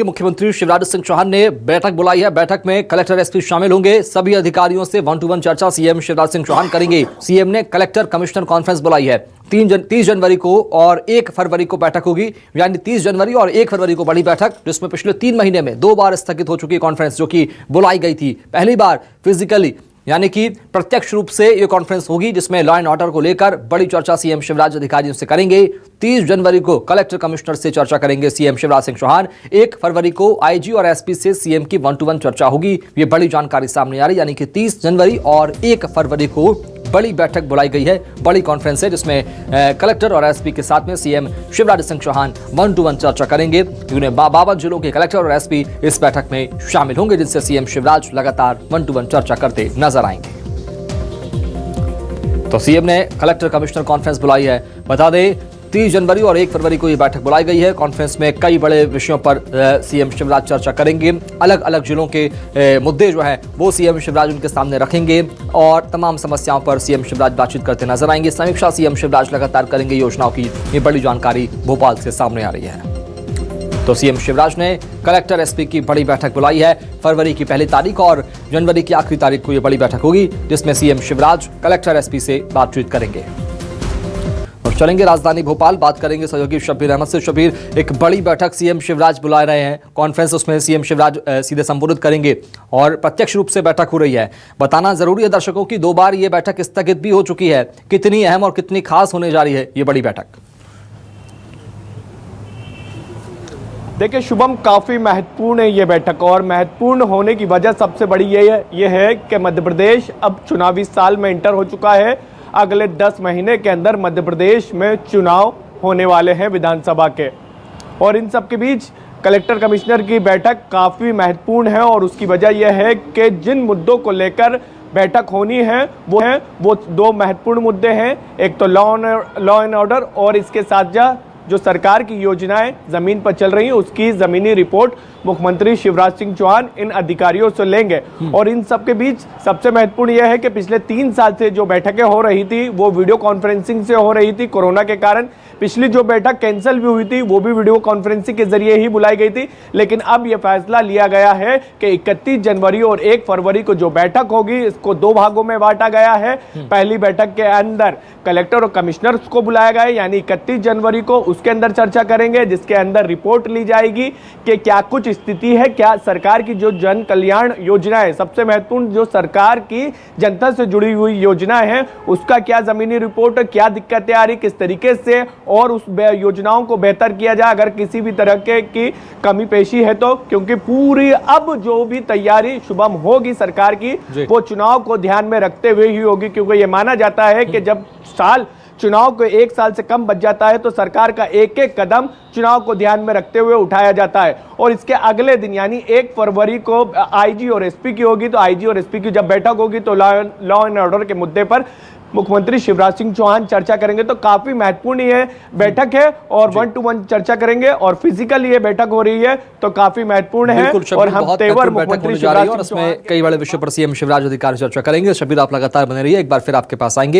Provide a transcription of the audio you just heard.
मुख्यमंत्री शिवराज सिंह चौहान ने बैठक बुलाई है। बैठक में कलेक्टर एसपी शामिल होंगे। सभी अधिकारियों से 1-to-1 चर्चा सीएम शिवराज सिंह चौहान करेंगे। सीएम ने कलेक्टर कमिश्नर कॉन्फ्रेंस बुलाई है। 30 जनवरी को और 1 फरवरी को बैठक होगी, यानी 30 जनवरी और 1 फरवरी को बड़ी बैठक, जिसमें पिछले 3 महीने में 2 बार स्थगित हो चुकी कॉन्फ्रेंस जो कि बुलाई गई थी। पहली बार फिजिकली यानी कि प्रत्यक्ष रूप से यह कॉन्फ्रेंस होगी, जिसमें लॉ एंड ऑर्डर को लेकर बड़ी चर्चा सीएम शिवराज अधिकारियों से करेंगे। 30 जनवरी को कलेक्टर कमिश्नर से चर्चा करेंगे सीएम शिवराज सिंह चौहान। 1 फरवरी को आईजी और एसपी से सीएम की 1-to-1 चर्चा होगी। ये बड़ी जानकारी सामने आ रही, यानी कि 30 जनवरी और 1 फरवरी को बड़ी बैठक बुलाई गई है, बड़ी कॉन्फ्रेंस है, जिसमें कलेक्टर और एसपी के साथ में सीएम शिवराज सिंह चौहान 1-to-1 चर्चा करेंगे। 52 जिलों के कलेक्टर और एसपी इस बैठक में शामिल होंगे, जिनसे सीएम शिवराज लगातार 1-to-1 चर्चा करते नजर आएंगे। तो सीएम ने कलेक्टर कमिश्नर कॉन्फ्रेंस बुलाई है। बता दें 30 जनवरी और 1 फरवरी को यह बैठक बुलाई गई है। कॉन्फ्रेंस में कई बड़े विषयों पर सीएम शिवराज चर्चा करेंगे। अलग अलग जिलों के मुद्दे जो हैं वो सीएम शिवराज उनके सामने रखेंगे और तमाम समस्याओं पर सीएम शिवराज बातचीत करते नजर आएंगे। समीक्षा सीएम शिवराज लगातार करेंगे योजनाओं की। ये बड़ी जानकारी भोपाल से सामने आ रही है। तो सीएम शिवराज ने कलेक्टर एसपी की बड़ी बैठक बुलाई है। फरवरी की पहली तारीख और जनवरी की आखिरी तारीख को यह बड़ी बैठक होगी, जिसमें सीएम शिवराज कलेक्टर एसपी से बातचीत करेंगे। और चलेंगे राजधानी भोपाल, बात करेंगे सहयोगी शब्बीर अहमद से। शब्बीर, एक बड़ी बैठक सीएम शिवराज बुला रहे हैं, कॉन्फ्रेंस, उसमें सीएम शिवराज सीधे संबोधित करेंगे और प्रत्यक्ष रूप से बैठक हो रही है। बताना जरूरी है दर्शकों की 2 बार ये बैठक स्थगित भी हो चुकी है। कितनी अहम और कितनी खास होने जा रही है ये बड़ी बैठक? देखिए शुभम, काफ़ी महत्वपूर्ण है ये बैठक और महत्वपूर्ण होने की वजह सबसे बड़ी ये है कि मध्य प्रदेश अब चुनावी साल में इंटर हो चुका है। अगले 10 महीने के अंदर मध्य प्रदेश में चुनाव होने वाले हैं विधानसभा के, और इन सब के बीच कलेक्टर कमिश्नर की बैठक काफ़ी महत्वपूर्ण है। और उसकी वजह यह है कि जिन मुद्दों को लेकर बैठक होनी है वो 2 महत्वपूर्ण मुद्दे हैं। एक तो लॉ एंड ऑर्डर, और इसके साथ जो सरकार की योजनाएं जमीन पर चल रही हैं उसकी जमीनी रिपोर्ट मुख्यमंत्री शिवराज सिंह चौहान इन अधिकारियों से लेंगे। और इन सब के बीच सबसे महत्वपूर्ण यह है कि पिछले 3 साल से जो बैठकें हो रही थी वो वीडियो कॉन्फ्रेंसिंग से हो रही थी। कोरोना के कारण पिछली जो बैठक कैंसिल भी हुई थी वो भी वीडियो कॉन्फ्रेंसिंग के जरिए ही बुलाई गई थी। लेकिन अब यह फैसला लिया गया है कि 31 जनवरी और 1 फरवरी को जो बैठक होगी इसको 2 भागों में बांटा गया है। पहली बैठक के अंदर कलेक्टर और कमिश्नर को बुलाया गया है, यानी 31 जनवरी को उसके अंदर चर्चा करेंगे, जिसके अंदर रिपोर्ट ली जाएगी कि क्या कुछ स्थिति है, क्या सरकार की जो जन कल्याण योजनाएं, सबसे महत्वपूर्ण जो सरकार की जनता से जुड़ी हुई योजनाएं हैं उसका क्या जमीनी रिपोर्ट, क्या दिक्कतें आ रही, किस तरीके से और उस योजनाओं को बेहतर किया जाए अगर किसी भी तरह की कमी पेशी है तो। क्योंकि पूरी अब जो भी तैयारी शुभम होगी सरकार की वो चुनाव को ध्यान में रखते हुए ही होगी, क्योंकि यह माना जाता है कि जब चुनाव को 1 साल से कम बच जाता है तो सरकार का एक कदम चुनाव को ध्यान में रखते हुए उठाया जाता है। और इसके अगले दिन यानी 1 फरवरी को आईजी और एसपी की होगी, तो आईजी और एसपी की जब बैठक होगी तो लॉ एंड ऑर्डर के मुद्दे पर मुख्यमंत्री शिवराज सिंह चौहान चर्चा करेंगे। तो काफी महत्वपूर्ण ये बैठक है और 1-to-1 चर्चा करेंगे और फिजिकल ये बैठक हो रही है तो काफी महत्वपूर्ण है। और हम तेवर मुख्यमंत्री शिवराज सिंह चौहान कई बड़े विषयों पर सीएम शिवराज अधिकारी चर्चा करेंगे। शब्बीर, आप लगातार बने रहिए, एक बार फिर आपके पास आएंगे।